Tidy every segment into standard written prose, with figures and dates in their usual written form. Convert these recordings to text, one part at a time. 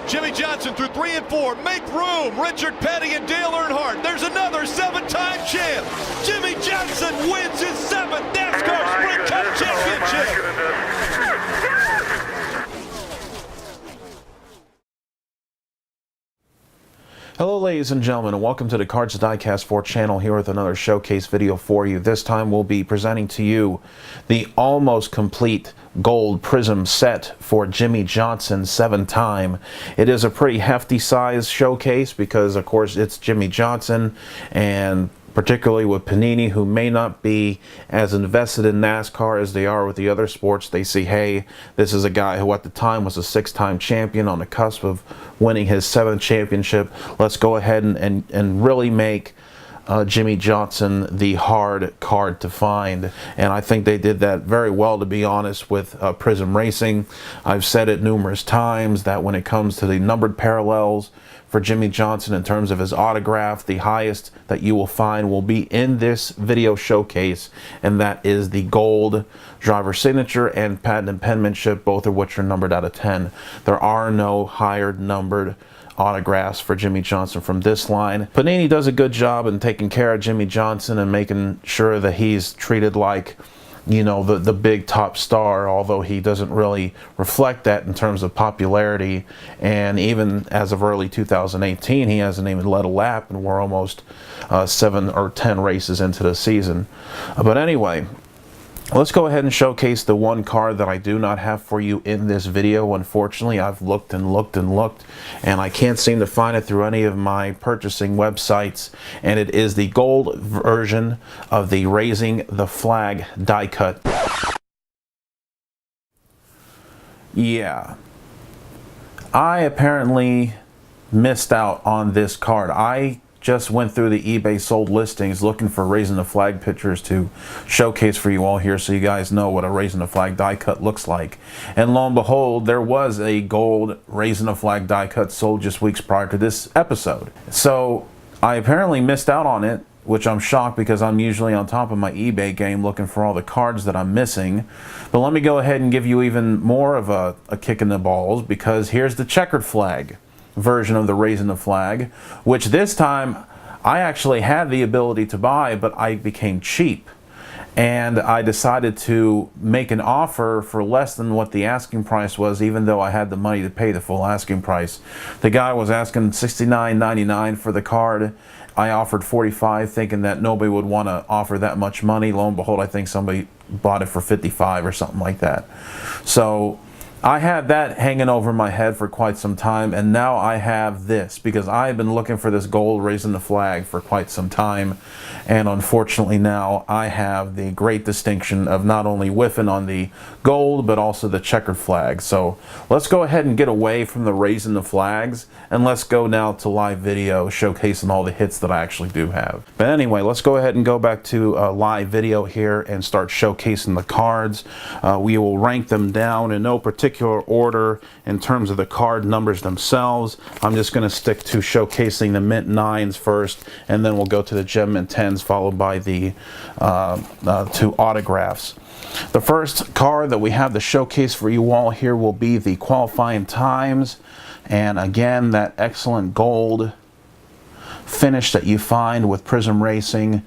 Jimmie Johnson through 3 and 4. Make room. Richard Petty and Dale Earnhardt. There's another 7-time champ. Jimmie Johnson wins his 7th NASCAR Sprint Cup championship. Hello ladies and gentlemen, and welcome to the Cards Diecast 4 channel here with another showcase video for you. This time we'll be presenting to you the almost complete gold Prizm set for Jimmie Johnson, 7-time. It is a pretty hefty size showcase because of course it's Jimmie Johnson, and particularly with Panini, who may not be as invested in NASCAR as they are with the other sports. They see, hey, this is a guy who at the time was a 6-time champion on the cusp of winning his 7th championship. Let's go ahead and really make Jimmie Johnson the hard card to find, and I think they did that very well, to be honest, with Prizm Racing. I've said it numerous times that when it comes to the numbered parallels for Jimmie Johnson in terms of his autograph, the highest that you will find will be in this video showcase, and that is the gold driver signature and patent and penmanship, both of which are numbered out of 10. There are no higher numbered autographs for Jimmie Johnson from this line. Panini does a good job in taking care of Jimmie Johnson and making sure that he's treated like, you know, the big top star, although he doesn't really reflect that in terms of popularity. And even as of early 2018, he hasn't even led a lap, and we're almost 7 or 10 races into the season. But anyway, let's go ahead and showcase the one card that I do not have for you in this video. Unfortunately, I've looked and looked and looked, and I can't seem to find it through any of my purchasing websites, and it is the gold version of the Raising the Flag die cut. Yeah, I apparently missed out on this card. I just went through the eBay sold listings looking for Raising the Flag pictures to showcase for you all here, so you guys know what a Raising the Flag die cut looks like. And lo and behold, there was a gold Raising the Flag die cut sold just weeks prior to this episode. So I apparently missed out on it, which I'm shocked because I'm usually on top of my eBay game looking for all the cards that I'm missing. But let me go ahead and give you even more of a kick in the balls, because here's the checkered flag version of the Raising the Flag, which this time I actually had the ability to buy, but I became cheap, and I decided to make an offer for less than what the asking price was, even though I had the money to pay the full asking price. The guy was asking $69.99 for the card. I offered $45, thinking that nobody would want to offer that much money. Lo and behold, I think somebody bought it for $55 or something like that. So I had that hanging over my head for quite some time, and now I have this because I've been looking for this gold Raising the Flag for quite some time, and unfortunately now I have the great distinction of not only whiffing on the gold but also the checkered flag. So let's go ahead and get away from the Raising the Flags, and let's go now to live video showcasing all the hits that I actually do have. But anyway, let's go ahead and go back to live video here and start showcasing the cards. We will rank them down in no particular order in terms of the card numbers themselves. I'm just going to stick to showcasing the mint 9s first, and then we'll go to the gem mint 10s, followed by the two autographs. The first card that we have to showcase for you all here will be the qualifying times, and again, that excellent gold finish that you find with Prizm Racing.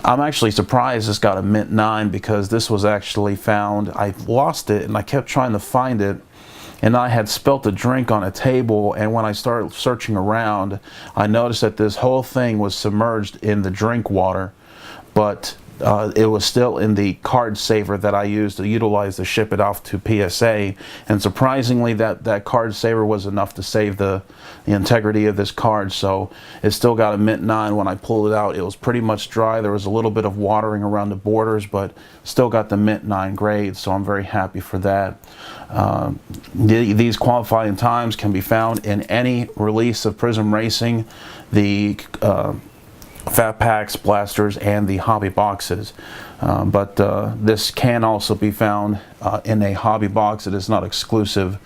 I'm actually surprised this got a mint 9, because this was actually found, I lost it and I kept trying to find it, and I had spilt a drink on a table, and when I started searching around I noticed that this whole thing was submerged in the drink water, but it was still in the card saver that I used to utilize to ship it off to PSA, and surprisingly that card saver was enough to save the integrity of this card. So it still got a mint 9. When I pulled it out, it was pretty much dry. There was a little bit of watering around the borders, but still got the mint 9 grade, so I'm very happy for that. These qualifying times can be found in any release of Prizm Racing, the Fat Packs, blasters, and the hobby boxes. But this can also be found in a hobby box. It is not exclusive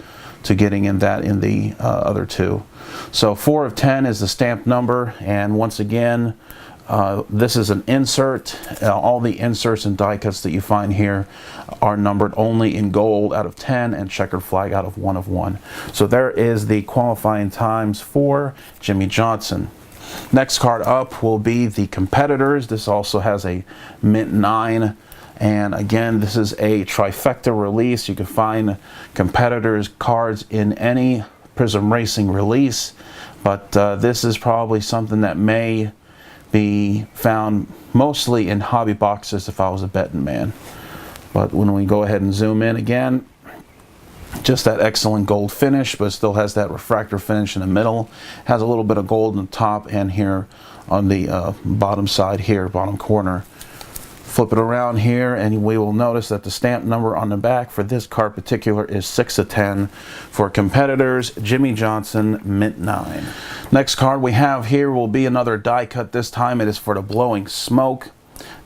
to getting in that in the other two. So 4 of 10 is the stamped number, and once again, This is an insert. All the inserts and die cuts that you find here are numbered only in gold out of 10 and checkered flag out of 1 of 1. So there is the qualifying times for Jimmie Johnson. Next card up will be the competitors. This also has a mint 9. And again, this is a trifecta release. You can find competitors cards in any Prizm Racing release. But this is probably something that may be found mostly in hobby boxes if I was a betting man. But when we go ahead and zoom in again, just that excellent gold finish, but it still has that refractor finish in the middle. Has a little bit of gold on the top and here on the bottom side here, bottom corner. Flip it around here and we will notice that the stamp number on the back for this card particular is 6 of 10. For competitors, Jimmie Johnson, mint 9. Next card we have here will be another die cut. This time it is for the Blowing Smoke.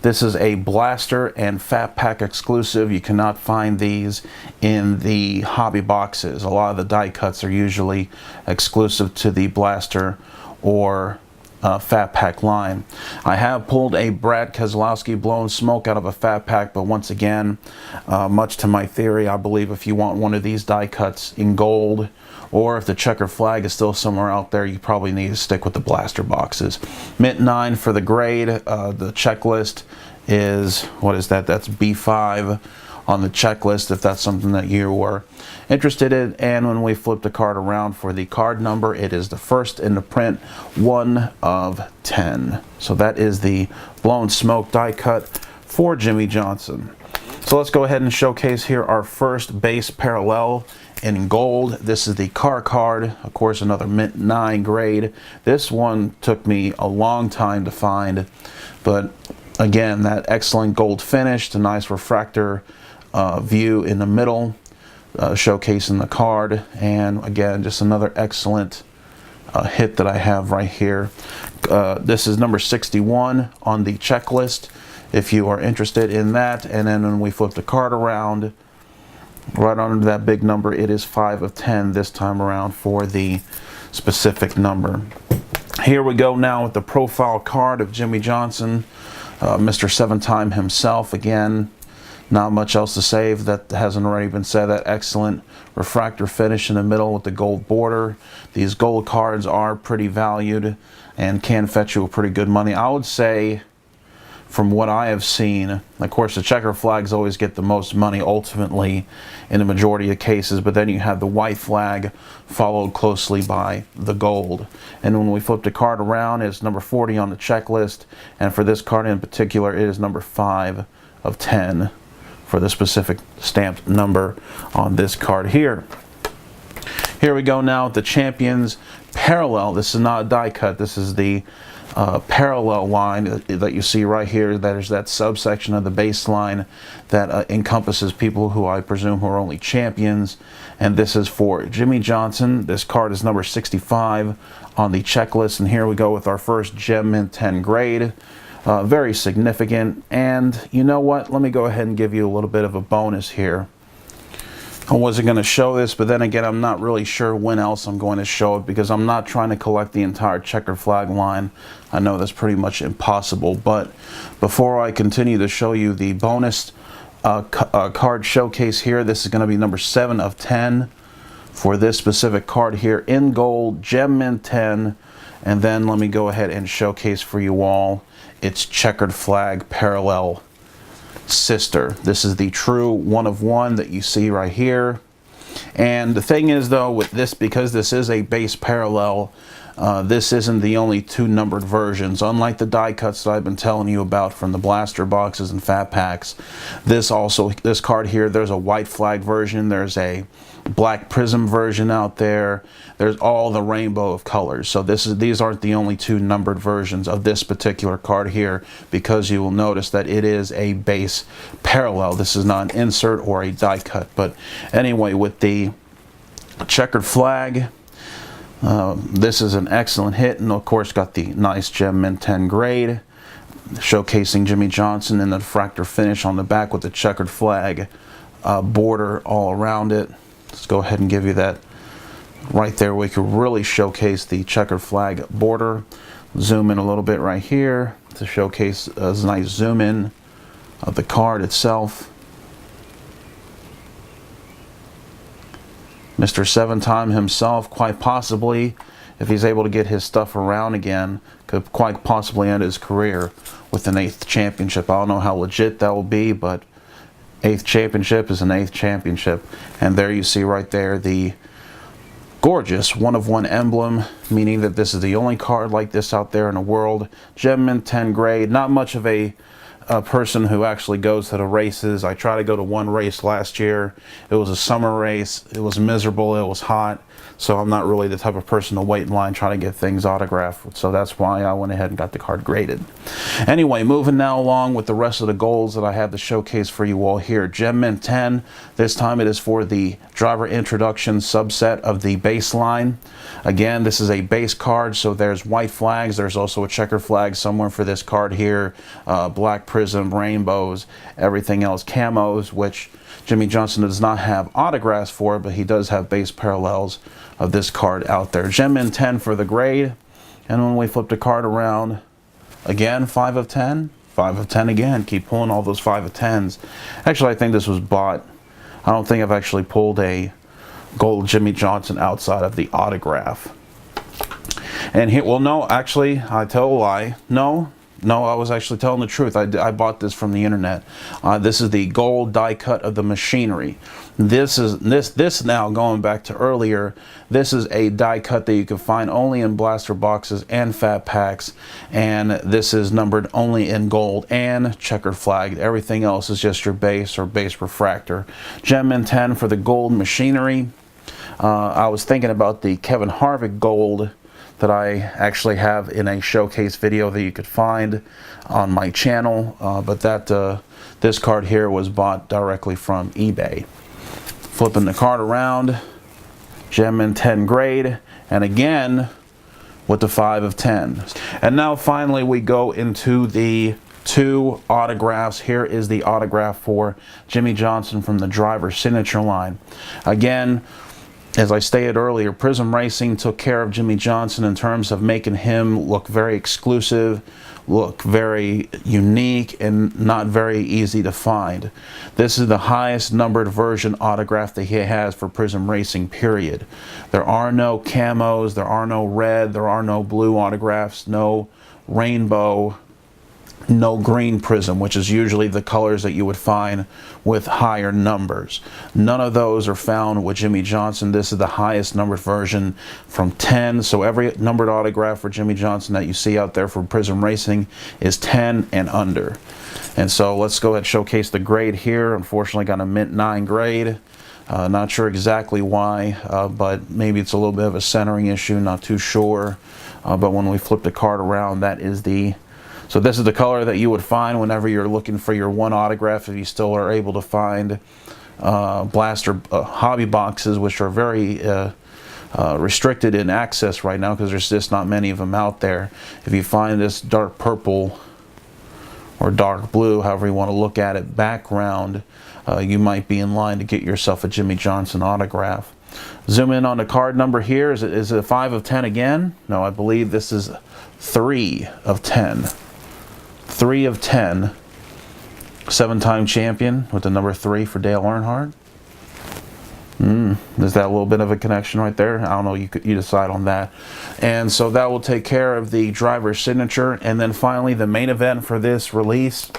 This is a blaster and fat pack exclusive. You cannot find these in the hobby boxes. A lot of the die cuts are usually exclusive to the blaster or fat pack line. I have pulled a Brad Keselowski Blown Smoke out of a fat pack, but once again, much to my theory, I believe if you want one of these die cuts in gold, or if the checkered flag is still somewhere out there, you probably need to stick with the blaster boxes. Mint 9 for the grade. The checklist is, what is that? That's B5 on the checklist if that's something that you were interested in. And when we flip the card around for the card number, it is the first in the print, 1 of 10. So that is the Blown Smoke die cut for Jimmie Johnson. So let's go ahead and showcase here our first base parallel in gold. This is the car card, of course, another mint 9 grade. This one took me a long time to find, but again, that excellent gold finish, the nice refractor view in the middle, showcasing the card, and again, just another excellent hit that I have right here. This is number 61 on the checklist if you are interested in that. And then when we flip the card around, right under that big number, it is 5 of 10 this time around for the specific number. Here we go now with the profile card of Jimmie Johnson, Mr. 7-time himself. Again, not much else to say that hasn't already been said. That excellent refractor finish in the middle with the gold border. These gold cards are pretty valued and can fetch you a pretty good money. I would say, from what I have seen, of course the checker flags always get the most money ultimately in the majority of cases, but then you have the white flag followed closely by the gold. And when we flip the card around, it's number 40 on the checklist, and for this card in particular, it is number 5 of 10 for the specific stamped number on this card here. Here we go now with the Champions Parallel. This is not a die cut, this is the parallel line that you see right here. There's that subsection of the baseline that encompasses people who I presume who are only champions, and this is for Jimmie Johnson. This card is number 65 on the checklist, and here we go with our first Gem Mint 10 grade. Very significant, and you know what, let me go ahead and give you a little bit of a bonus here. I wasn't going to show this, but then again, I'm not really sure when else I'm going to show it because I'm not trying to collect the entire checkered flag line. I know that's pretty much impossible, but before I continue to show you the bonus card showcase here, this is going to be number 7 of 10 for this specific card here in gold, Gem Mint 10, and then let me go ahead and showcase for you all its checkered flag parallel sister. This is the true 1 of 1 that you see right here. And the thing is though, with this, because this is a base parallel, this isn't the only 2 numbered versions. Unlike the die cuts that I've been telling you about from the blaster boxes and fat packs, this card here, there's a white flag version, there's a black Prizm version out there, there's all the rainbow of colors. So these aren't the only 2 numbered versions of this particular card here, because you will notice that it is a base parallel. This is not an insert or a die cut. But anyway, with the checkered flag, this is an excellent hit, and of course got the nice Gem Mint 10 grade showcasing Jimmie Johnson and the refractor finish on the back with the checkered flag border all around it. Let's go ahead and give you that right there. We could really showcase the checkered flag border. Zoom in a little bit right here to showcase a nice zoom in of the card itself. Mr. 7-time himself, quite possibly, if he's able to get his stuff around again, could quite possibly end his career with an 8th championship. I don't know how legit that will be, but 8th championship is an 8th championship. And there you see right there the gorgeous 1-of-1 emblem, meaning that this is the only card like this out there in the world. Gem Mint 10 grade. Not much of a person who actually goes to the races. I tried to go to one race last year. It was a summer race. It was miserable. It was hot. So I'm not really the type of person to wait in line trying to get things autographed. So that's why I went ahead and got the card graded. Anyway, moving now along with the rest of the golds that I have to showcase for you all here. Gem Mint 10. This time it is for the driver introduction subset of the baseline. Again, this is a base card, so there's white flags. There's also a checker flag somewhere for this card here. Black Prizm, rainbows, everything else, camos, which Jimmie Johnson does not have autographs for, but he does have base parallels of this card out there. Gem Mint 10 for the grade. And when we flip the card around, again, 5 of 10. 5 of 10 again. Keep pulling all those 5 of 10s. Actually, I think this was bought. I don't think I've actually pulled a gold Jimmie Johnson outside of the autograph. And here, well, no, actually, I tell a lie. No, I was actually telling the truth. I bought this from the internet. This is the gold die cut of the machinery. This now, going back to earlier, this is a die cut that you can find only in blaster boxes and fat packs, and this is numbered only in gold and checkered flagged. Everything else is just your base or base refractor. Gem Mint 10 for the gold machinery. I was thinking about the Kevin Harvick gold that I actually have in a showcase video that you could find on my channel, but this card here was bought directly from eBay. Flipping the card around, Gem Mint 10 grade, and again with the 5 of 10. And now finally we go into the 2 autographs. Here is the autograph for Jimmie Johnson from the driver signature line. Again, as I stated earlier, Prizm Racing took care of Jimmie Johnson in terms of making him look very exclusive, look very unique, and not very easy to find. This is the highest numbered version autograph that he has for Prizm Racing, period. There are no camos, there are no red, there are no blue autographs, no rainbow, no green Prizm, which is usually the colors that you would find with higher numbers. None of those are found with Jimmie Johnson. This is the highest numbered version from 10. So every numbered autograph for Jimmie Johnson that you see out there for Prizm Racing is 10 and under. And so let's go ahead and showcase the grade here. Unfortunately, got a Mint 9 grade. Not sure exactly why, but maybe it's a little bit of a centering issue, not too sure. But when we flip the card around, that is the So this is the color that you would find whenever you're looking for your one autograph, if you still are able to find blaster hobby boxes, which are very restricted in access right now because there's just not many of them out there. If you find this dark purple or dark blue, however you want to look at it, background, you might be in line to get yourself a Jimmie Johnson autograph. Zoom in on the card number here. Is it a 5 of 10 again? No, I believe this is 3 of 10. 3 of 10. 7-time champion with the number 3 for Dale Earnhardt. Is that a little bit of a connection right there? I don't know. You decide on that. And so that will take care of the driver's signature. And then finally, the main event for this release.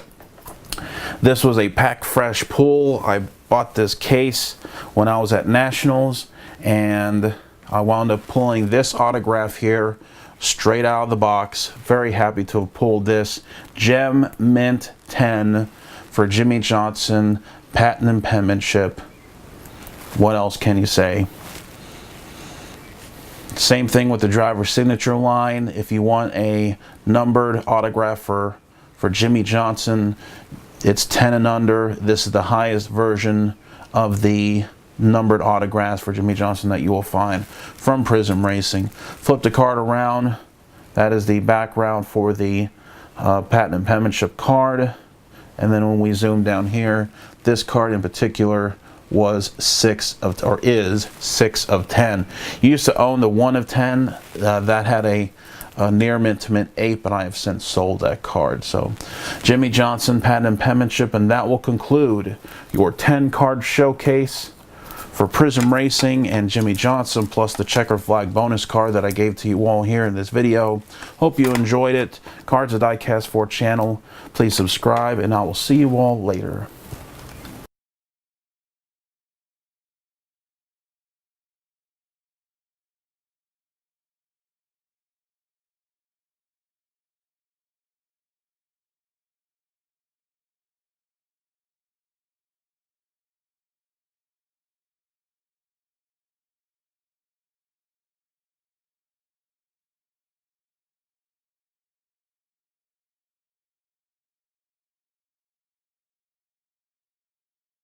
This was a pack fresh pull. I bought this case when I was at Nationals, and I wound up pulling this autograph here straight out of the box. Very happy to have pulled this. Gem Mint 10 for Jimmie Johnson, patent and penmanship. What else can you say? Same thing with the driver's signature line. If you want a numbered autograph for Jimmie Johnson, it's 10 and under. This is the highest version of the numbered autographs for Jimmie Johnson that you will find from Prizm Racing. Flip the card around. That is the background for the patent and penmanship card. And then when we zoom down here, this card in particular was is 6 of 10. You used to own the 1 of 10 that had a a near mint to mint 8, but I have since sold that card. So Jimmie Johnson patent and penmanship, and that will conclude your 10 card showcase for Prizm Racing and Jimmie Johnson, plus the checkered flag bonus card that I gave to you all here in this video. Hope you enjoyed it. Cards at Diecast 4 channel. Please subscribe, and I will see you all later.